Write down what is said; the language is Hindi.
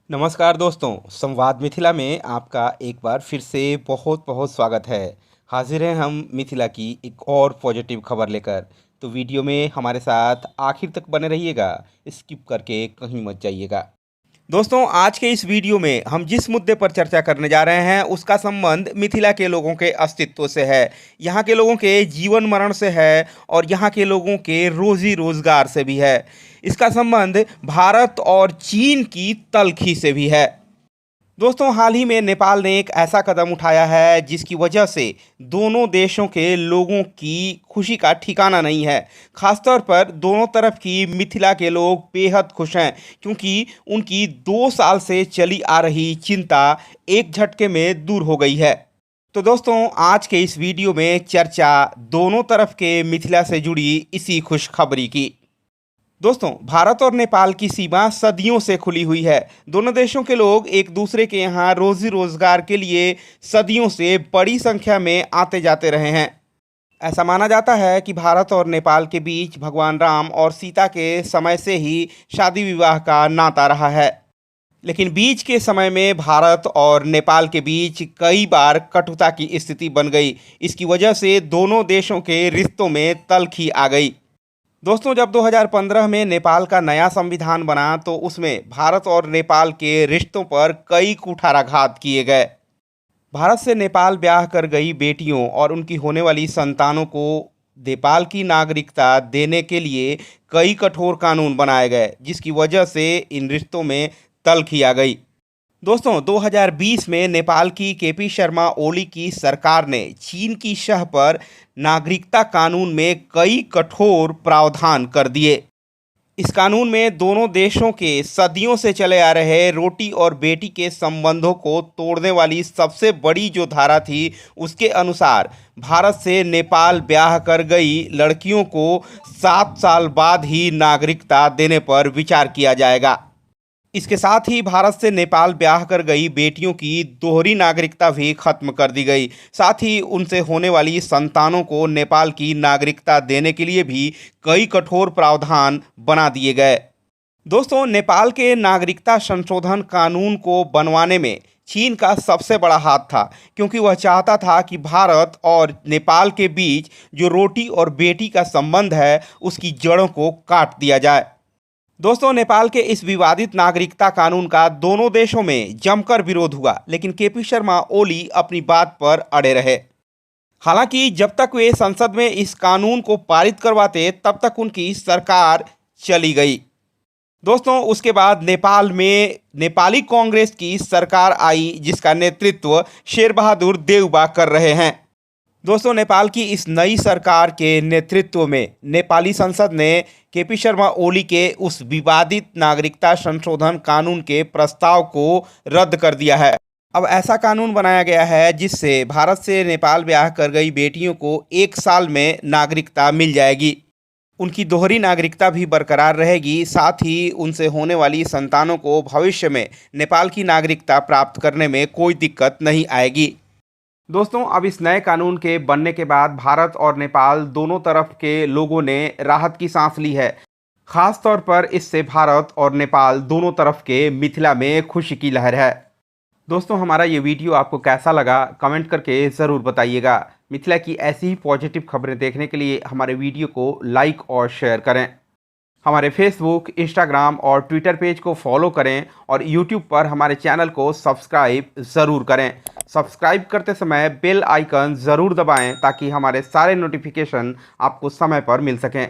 नमस्कार दोस्तों, संवाद मिथिला में आपका एक बार फिर से बहुत बहुत स्वागत है। हाजिर हैं हम मिथिला की एक और पॉजिटिव खबर लेकर। तो वीडियो में हमारे साथ आखिर तक बने रहिएगा, स्किप करके कहीं मत जाइएगा। दोस्तों, आज के इस वीडियो में हम जिस मुद्दे पर चर्चा करने जा रहे हैं उसका संबंध मिथिला के लोगों के अस्तित्व से है, यहाँ के लोगों के जीवन मरण से है और यहाँ के लोगों के रोजी रोजगार से भी है। इसका संबंध भारत और चीन की तलखी से भी है। दोस्तों, हाल ही में नेपाल ने एक ऐसा कदम उठाया है जिसकी वजह से दोनों देशों के लोगों की खुशी का ठिकाना नहीं है। खासतौर पर दोनों तरफ की मिथिला के लोग बेहद खुश हैं, क्योंकि उनकी 2 साल से चली आ रही चिंता एक झटके में दूर हो गई है। तो दोस्तों, आज के इस वीडियो में चर्चा दोनों तरफ के मिथिला से जुड़ी इसी खुशखबरी की। दोस्तों, भारत और नेपाल की सीमा सदियों से खुली हुई है। दोनों देशों के लोग एक दूसरे के यहाँ रोजी रोजगार के लिए सदियों से बड़ी संख्या में आते जाते रहे हैं। ऐसा माना जाता है कि भारत और नेपाल के बीच भगवान राम और सीता के समय से ही शादी विवाह का नाता रहा है। लेकिन बीच के समय में भारत और नेपाल के बीच कई बार कटुता की स्थिति बन गई। इसकी वजह से दोनों देशों के रिश्तों में तल्खी आ गई। दोस्तों, जब 2015 में नेपाल का नया संविधान बना तो उसमें भारत और नेपाल के रिश्तों पर कई कुठाराघात किए गए। भारत से नेपाल ब्याह कर गई बेटियों और उनकी होने वाली संतानों को नेपाल की नागरिकता देने के लिए कई कठोर कानून बनाए गए, जिसकी वजह से इन रिश्तों में तल्खी आ गई। दोस्तों, 2020 में नेपाल की केपी शर्मा ओली की सरकार ने चीन की शह पर नागरिकता कानून में कई कठोर प्रावधान कर दिए। इस कानून में दोनों देशों के सदियों से चले आ रहे रोटी और बेटी के संबंधों को तोड़ने वाली सबसे बड़ी जो धारा थी, उसके अनुसार भारत से नेपाल ब्याह कर गई लड़कियों को 7 साल बाद ही नागरिकता देने पर विचार किया जाएगा। इसके साथ ही भारत से नेपाल ब्याह कर गई बेटियों की दोहरी नागरिकता भी खत्म कर दी गई। साथ ही उनसे होने वाली संतानों को नेपाल की नागरिकता देने के लिए भी कई कठोर प्रावधान बना दिए गए। दोस्तों, नेपाल के नागरिकता संशोधन कानून को बनवाने में चीन का सबसे बड़ा हाथ था, क्योंकि वह चाहता था कि भारत और नेपाल के बीच जो रोटी और बेटी का संबंध है उसकी जड़ों को काट दिया जाए। दोस्तों, नेपाल के इस विवादित नागरिकता कानून का दोनों देशों में जमकर विरोध हुआ, लेकिन केपी शर्मा ओली अपनी बात पर अड़े रहे। हालांकि जब तक वे संसद में इस कानून को पारित करवाते तब तक उनकी सरकार चली गई। दोस्तों, उसके बाद नेपाल में नेपाली कांग्रेस की सरकार आई, जिसका नेतृत्व शेरबहादुर देउबा कर रहे हैं। दोस्तों, नेपाल की इस नई सरकार के नेतृत्व में नेपाली संसद ने केपी शर्मा ओली के उस विवादित नागरिकता संशोधन कानून के प्रस्ताव को रद्द कर दिया है। अब ऐसा कानून बनाया गया है जिससे भारत से नेपाल ब्याह कर गई बेटियों को 1 साल में नागरिकता मिल जाएगी। उनकी दोहरी नागरिकता भी बरकरार रहेगी। साथ ही उनसे होने वाली संतानों को भविष्य में नेपाल की नागरिकता प्राप्त करने में कोई दिक्कत नहीं आएगी। दोस्तों, अब इस नए कानून के बनने के बाद भारत और नेपाल दोनों तरफ के लोगों ने राहत की सांस ली है। खास तौर पर इससे भारत और नेपाल दोनों तरफ के मिथिला में खुशी की लहर है। दोस्तों, हमारा ये वीडियो आपको कैसा लगा कमेंट करके ज़रूर बताइएगा। मिथिला की ऐसी ही पॉजिटिव खबरें देखने के लिए हमारे वीडियो को लाइक और शेयर करें। हमारे फेसबुक, इंस्टाग्राम और ट्विटर पेज को फॉलो करें और यूट्यूब पर हमारे चैनल को सब्सक्राइब ज़रूर करें। सब्सक्राइब करते समय बेल आइकन ज़रूर दबाएं ताकि हमारे सारे नोटिफिकेशन आपको समय पर मिल सकें।